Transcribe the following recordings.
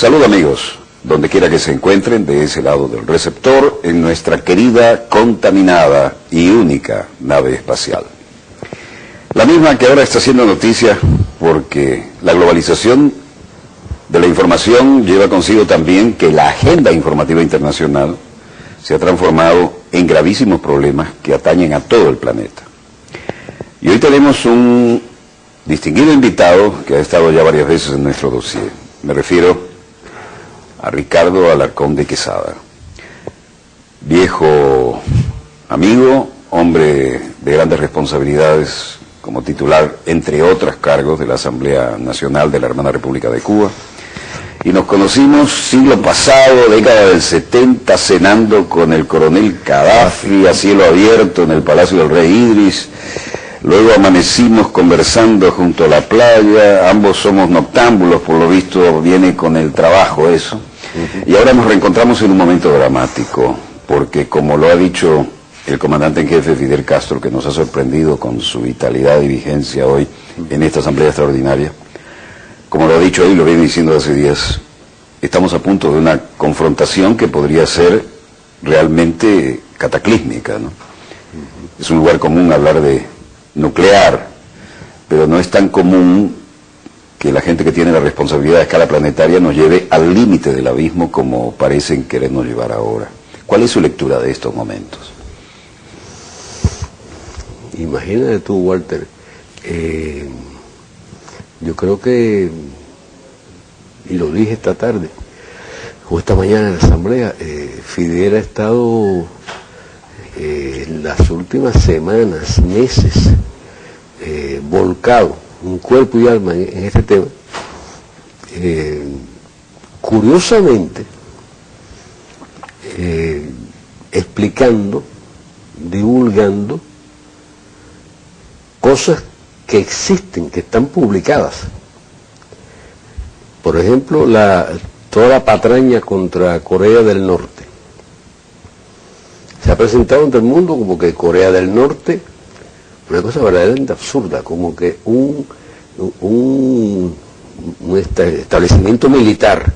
Salud amigos, donde quiera que se encuentren de ese lado del receptor, en nuestra querida, contaminada y única nave espacial. La misma que ahora está haciendo noticia porque la globalización de la información lleva consigo también que la agenda informativa internacional se ha transformado en gravísimos problemas que atañen a todo el planeta. Y hoy tenemos un distinguido invitado que ha estado ya varias veces en nuestro dossier. Me refiero a Ricardo Alarcón de Quesada, viejo amigo, hombre de grandes responsabilidades como titular, entre otros cargos, de la Asamblea Nacional de la Hermana República de Cuba. Y nos conocimos siglo pasado, década del 70, cenando con el coronel Gaddafi a cielo abierto en el Palacio del Rey Idris. Luego amanecimos conversando junto a la playa, ambos somos noctámbulos, por lo visto viene con el trabajo eso. Y ahora nos reencontramos en un momento dramático, porque como lo ha dicho el comandante en jefe Fidel Castro, que nos ha sorprendido con su vitalidad y vigencia hoy en esta asamblea extraordinaria, como lo ha dicho él y lo viene diciendo hace días, estamos a punto de una confrontación que podría ser realmente cataclísmica, ¿no? Es un lugar común hablar de nuclear, pero no es tan común que la gente que tiene la responsabilidad a escala planetaria nos lleve al límite del abismo como parecen querernos llevar ahora. ¿Cuál es su lectura de estos momentos? Imagínate tú, Walter, yo creo que, y lo dije esta tarde, o esta mañana en la asamblea, Fidel ha estado en las últimas semanas, meses, volcado, un cuerpo y alma en este tema. Curiosamente, explicando, divulgando cosas que existen, que están publicadas. Por ejemplo, toda la patraña contra Corea del Norte. Se ha presentado ante el mundo como que Corea del Norte, una cosa verdaderamente absurda, como que un establecimiento militar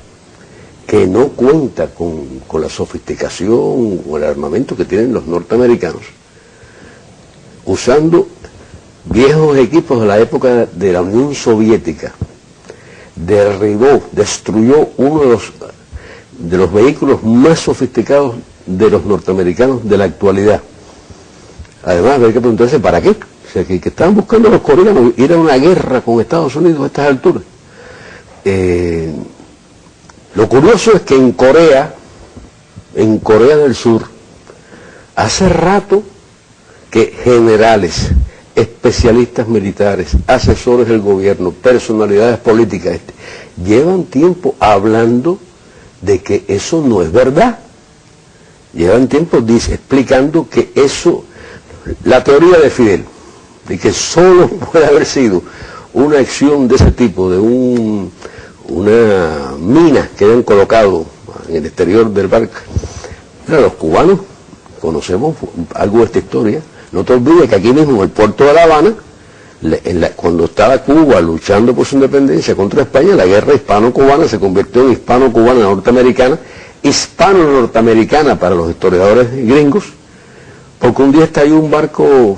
que no cuenta con la sofisticación o el armamento que tienen los norteamericanos, usando viejos equipos de la época de la Unión Soviética, derribó, destruyó uno de los vehículos más sofisticados de los norteamericanos de la actualidad. Además, hay que preguntarse ¿para qué? O sea, que estaban buscando los coreanos ir a una guerra con Estados Unidos a estas alturas. Lo curioso es que en Corea del Sur, hace rato que generales, especialistas militares, asesores del gobierno, personalidades políticas, llevan tiempo hablando de que eso no es verdad. Llevan tiempo explicando que eso, la teoría de Fidel, de que solo puede haber sido una acción de ese tipo, de una mina que habían colocado en el exterior del barco. Mira, los cubanos conocemos algo de esta historia. No te olvides que aquí mismo en el puerto de La Habana, cuando estaba Cuba luchando por su independencia contra España, la guerra hispano-cubana se convirtió en hispano-cubana norteamericana, hispano-norteamericana para los historiadores gringos, porque un día estalló un barco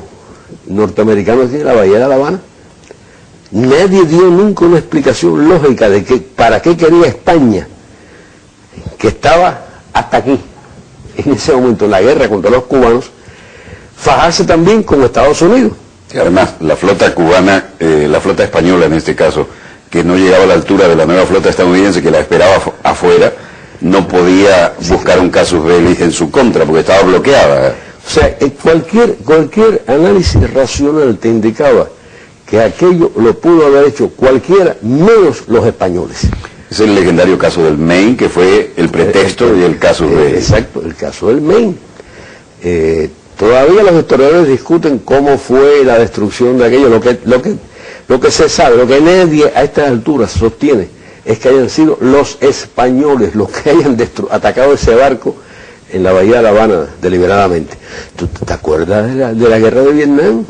norteamericano aquí en la bahía de La Habana. Nadie dio nunca una explicación lógica de para qué quería España, que estaba hasta aquí, en ese momento, en la guerra contra los cubanos, fajarse también con Estados Unidos. Y además, la flota cubana, la flota española en este caso, que no llegaba a la altura de la nueva flota estadounidense que la esperaba afuera, no podía buscar un casus belli en su contra, porque estaba bloqueada. O sea, cualquier análisis racional te indicaba que aquello lo pudo haber hecho cualquiera, menos los españoles. Es el legendario caso del Maine, que fue el pretexto y el casus belli. Exacto, el caso del Maine. Todavía los historiadores discuten cómo fue la destrucción de aquello. Lo que se sabe, lo que nadie a estas alturas sostiene, es que hayan sido los españoles los que hayan atacado ese barco en la bahía de La Habana deliberadamente. ¿Tú te acuerdas de la guerra de Vietnam?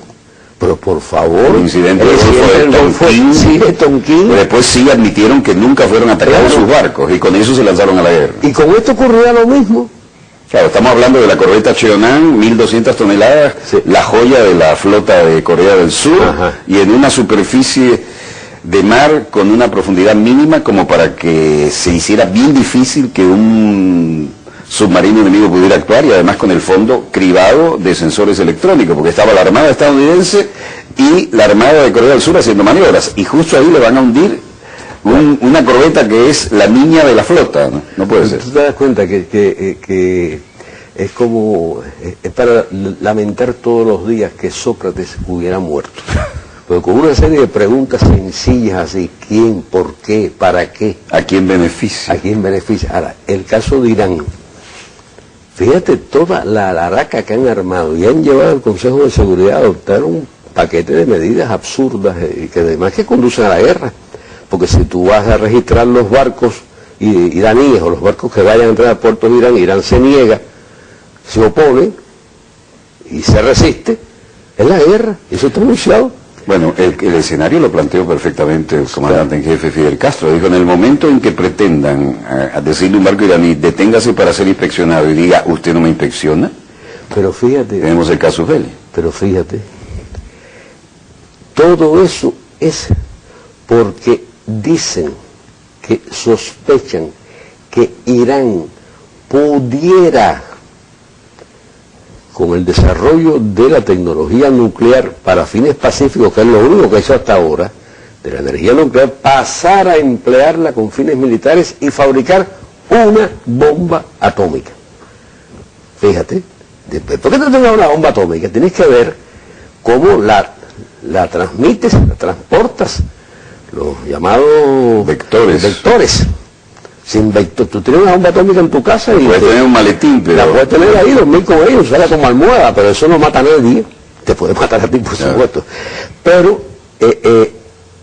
Pero por favor, el incidente del Golfo de Tonquín, pero después sí admitieron que nunca fueron atacados sus barcos y con eso se lanzaron a la guerra. Y con esto ocurría lo mismo. Claro, estamos hablando de la corveta Cheonan, 1.200 toneladas, sí, la joya de la flota de Corea del Sur, ajá, y en una superficie de mar con una profundidad mínima como para que se hiciera bien difícil que un submarino enemigo pudiera actuar, y además con el fondo cribado de sensores electrónicos, porque estaba la Armada estadounidense y la Armada de Corea del Sur haciendo maniobras, y justo ahí le van a hundir una corbeta que es la niña de la flota, ¿no? No puede ser. ¿Tú te das cuenta que es como, es para lamentar todos los días que Sócrates hubiera muerto? Pero con una serie de preguntas sencillas así: ¿quién? ¿Por qué? ¿Para qué? ¿A quién beneficia? ¿A quién beneficia? Ahora, el caso de Irán. Fíjate toda la araca que han armado y han llevado al Consejo de Seguridad a adoptar un paquete de medidas absurdas y que además que conducen a la guerra. Porque si tú vas a registrar los barcos iraníes o los barcos que vayan a entrar a puertos de Irán, Irán se niega, se opone y se resiste, es la guerra. Eso está anunciado. Bueno, el escenario lo planteó perfectamente el comandante en jefe Fidel Castro. Dijo: en el momento en que pretendan decirle a un barco iraní, deténgase para ser inspeccionado, y diga, usted no me inspecciona, pero fíjate, tenemos el caso Vélez. Pero fíjate, todo eso es porque dicen que sospechan que Irán pudiera, con el desarrollo de la tecnología nuclear para fines pacíficos, que es lo único que ha hecho hasta ahora, de la energía nuclear, pasar a emplearla con fines militares y fabricar una bomba atómica. Fíjate, ¿por qué te tengas una bomba atómica? Tienes que ver cómo la transmites, la transportas, los llamados vectores. Sin vector, tú tienes una bomba atómica en tu casa y puedes tener un maletín, pero... La puedes tener ahí, dormir con ellos, usarla como almohada, pero eso no mata a nadie. Te puede matar a ti, por supuesto. Pero eso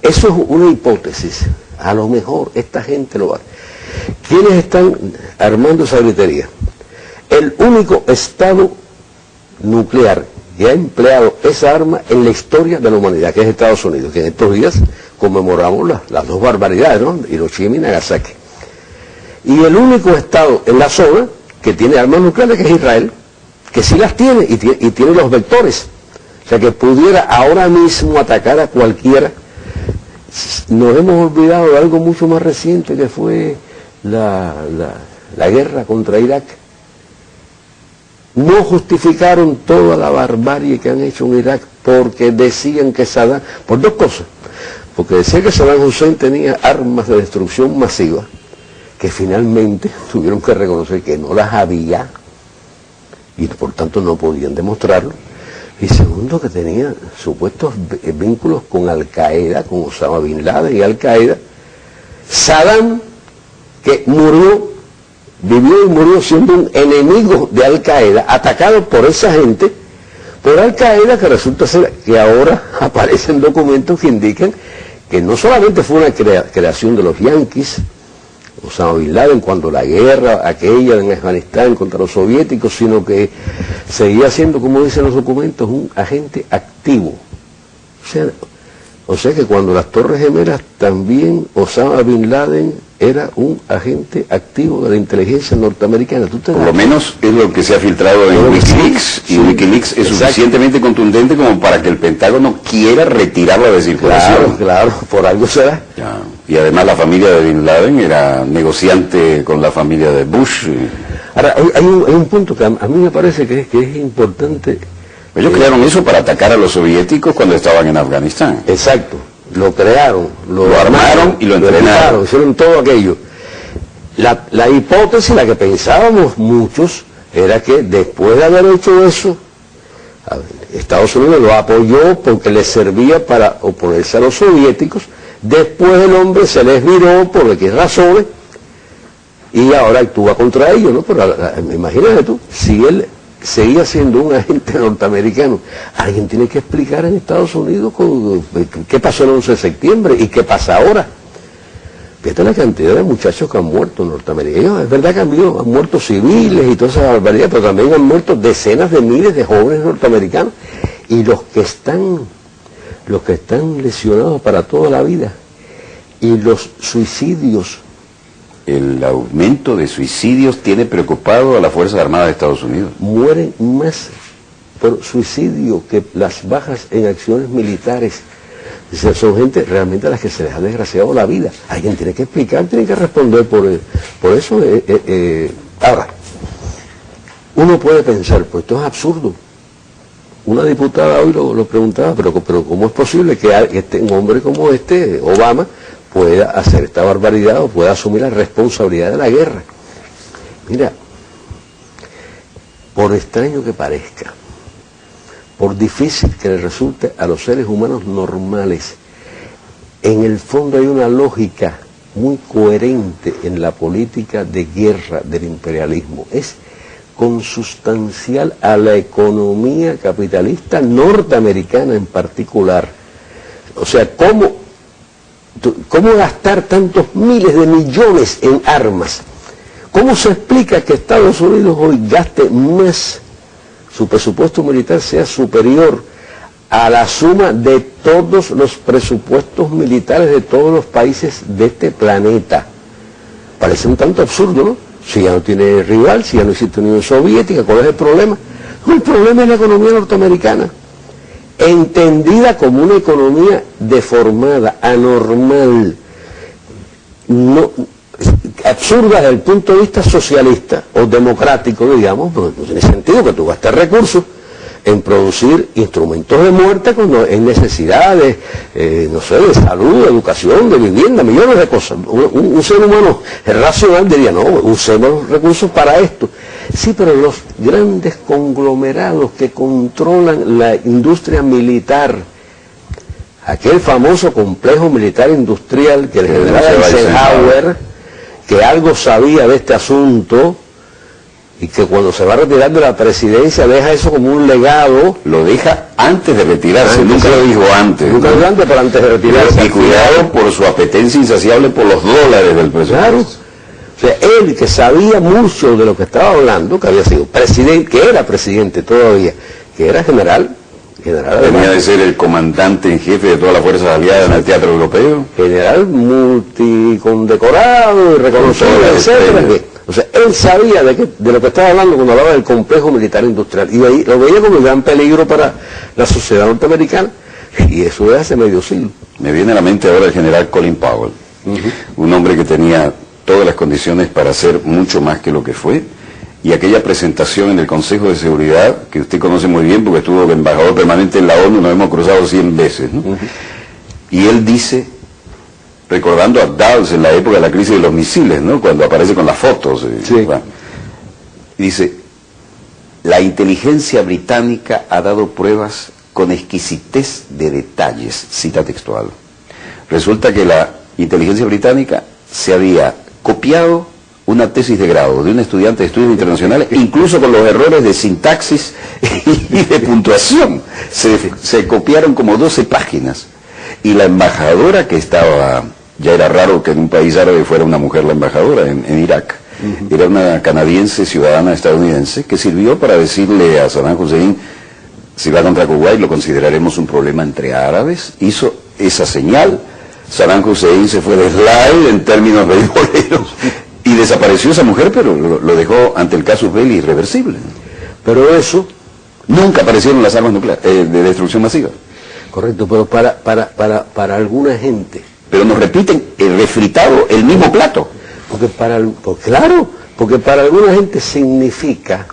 es una hipótesis. A lo mejor esta gente lo hace. ¿Quiénes están armando esa gritería? El único estado nuclear que ha empleado esa arma en la historia de la humanidad, que es Estados Unidos, que en estos días conmemoramos las dos barbaridades, ¿no? Hiroshima y Nagasaki. Y el único estado en la zona que tiene armas nucleares, que es Israel, que sí las tiene y tiene los vectores. O sea, que pudiera ahora mismo atacar a cualquiera. Nos hemos olvidado de algo mucho más reciente, que fue la guerra contra Irak. No justificaron toda la barbarie que han hecho en Irak porque decían que Saddam, por dos cosas, porque decían que Saddam Hussein tenía armas de destrucción masiva, que finalmente tuvieron que reconocer que no las había y por tanto no podían demostrarlo, y segundo, que tenía supuestos vínculos con Al-Qaeda, con Osama Bin Laden y Al-Qaeda. Saddam, que vivió y murió siendo un enemigo de Al-Qaeda, atacado por esa gente, por Al-Qaeda, que resulta ser que ahora aparecen documentos que indican que no solamente fue una creación de los yanquis, Osama Bin Laden, cuando la guerra aquella en Afganistán contra los soviéticos, sino que seguía siendo, como dicen los documentos, un agente activo. O sea que cuando las Torres Gemelas, también Osama Bin Laden era un agente activo de la inteligencia norteamericana. Por lo menos es lo que se ha filtrado en Wikileaks, y Wikileaks es suficientemente contundente como para que el Pentágono quiera retirarla de circulación. Claro, por algo será. Ya. Y además la familia de Bin Laden era negociante con la familia de Bush. Ahora, hay un punto que a mí me parece que es importante. Ellos crearon eso para atacar a los soviéticos cuando estaban en Afganistán. Exacto, lo crearon, lo armaron y lo entrenaron. Hicieron todo aquello. La hipótesis, la que pensábamos muchos, era que después de haber hecho eso, Estados Unidos lo apoyó porque les servía para oponerse a los soviéticos. Después el hombre se les viró por qué razones y ahora actúa contra ellos, ¿no? Pero imagínate tú, si él seguía siendo un agente norteamericano, alguien tiene que explicar en Estados Unidos qué pasó el 11 de septiembre y qué pasa ahora. Fíjate la cantidad de muchachos que han muerto norteamericanos. Es verdad que han muerto civiles y toda esa barbaridad, pero también han muerto decenas de miles de jóvenes norteamericanos. Y los que están los que están lesionados para toda la vida, y los suicidios. El aumento de suicidios tiene preocupado a las Fuerzas Armadas de Estados Unidos. Mueren más por suicidio que las bajas en acciones militares. Son gente realmente a las que se les ha desgraciado la vida. Alguien tiene que explicar, tiene que responder por eso. Ahora, uno puede pensar, pues esto es absurdo. Una diputada hoy lo preguntaba, pero ¿cómo es posible que un hombre como Obama, pueda hacer esta barbaridad o pueda asumir la responsabilidad de la guerra? Mira, por extraño que parezca, por difícil que le resulte a los seres humanos normales, en el fondo hay una lógica muy coherente en la política de guerra del imperialismo. Es consustancial a la economía capitalista norteamericana en particular. O sea, ¿cómo gastar tantos miles de millones en armas? ¿Cómo se explica que Estados Unidos hoy gaste más, su presupuesto militar sea superior a la suma de todos los presupuestos militares de todos los países de este planeta? Parece un tanto absurdo, ¿no? Si ya no tiene rival, si ya no existe Unión Soviética, ¿cuál es el problema? El problema es la economía norteamericana, entendida como una economía deformada, anormal, no, absurda desde el punto de vista socialista o democrático, digamos, porque no tiene sentido que tú gastes recursos en producir instrumentos de muerte cuando hay necesidades, no sé, de salud, de educación, de vivienda, millones de cosas. Un ser humano racional diría, no, usemos los recursos para esto. Sí, pero los grandes conglomerados que controlan la industria militar, aquel famoso complejo militar industrial que el general Eisenhower, que algo sabía de este asunto, y que cuando se va a retirar de la presidencia deja eso como un legado. Lo deja antes de retirarse, nunca lo dijo antes. Nunca lo dijo antes, pero antes de retirarse. Y cuidado por su apetencia insaciable por los dólares del presupuesto. Claro. O sea, él que sabía mucho de lo que estaba hablando, que había sido presidente, que era presidente todavía, que era general Venía de ser el comandante en jefe de todas las fuerzas aliadas en el teatro europeo. General multicondecorado y reconocido, etcétera. O sea, él sabía de lo que estaba hablando cuando hablaba del complejo militar industrial. Y ahí lo veía como un gran peligro para la sociedad norteamericana. Y eso es hace medio siglo. Me viene a la mente ahora el general Colin Powell. Un hombre que tenía todas las condiciones para hacer mucho más que lo que fue. Y aquella presentación en el Consejo de Seguridad, que usted conoce muy bien porque estuvo de embajador permanente en la ONU, nos hemos cruzado 100 veces, ¿no? Y él dice, recordando a Dulles en la época de la crisis de los misiles, ¿no? Cuando aparece con las fotos, bueno, dice, la inteligencia británica ha dado pruebas con exquisitez de detalles, cita textual. Resulta que la inteligencia británica se había copiado una tesis de grado de un estudiante de estudios internacionales, incluso con los errores de sintaxis y de puntuación. Se copiaron como 12 páginas. Y la embajadora que estaba, ya era raro que en un país árabe fuera una mujer la embajadora en Irak, era una canadiense ciudadana estadounidense que sirvió para decirle a Saddam Hussein, si va contra Kuwait lo consideraremos un problema entre árabes. Hizo esa señal, Saddam Hussein se fue de slide en términos beisboleros. Y desapareció esa mujer, pero lo dejó ante el casus belli irreversible. Pero eso... Nunca aparecieron las armas nucleares de destrucción masiva. Correcto, pero para alguna gente... Pero nos repiten refritado el mismo plato. Porque para alguna gente significa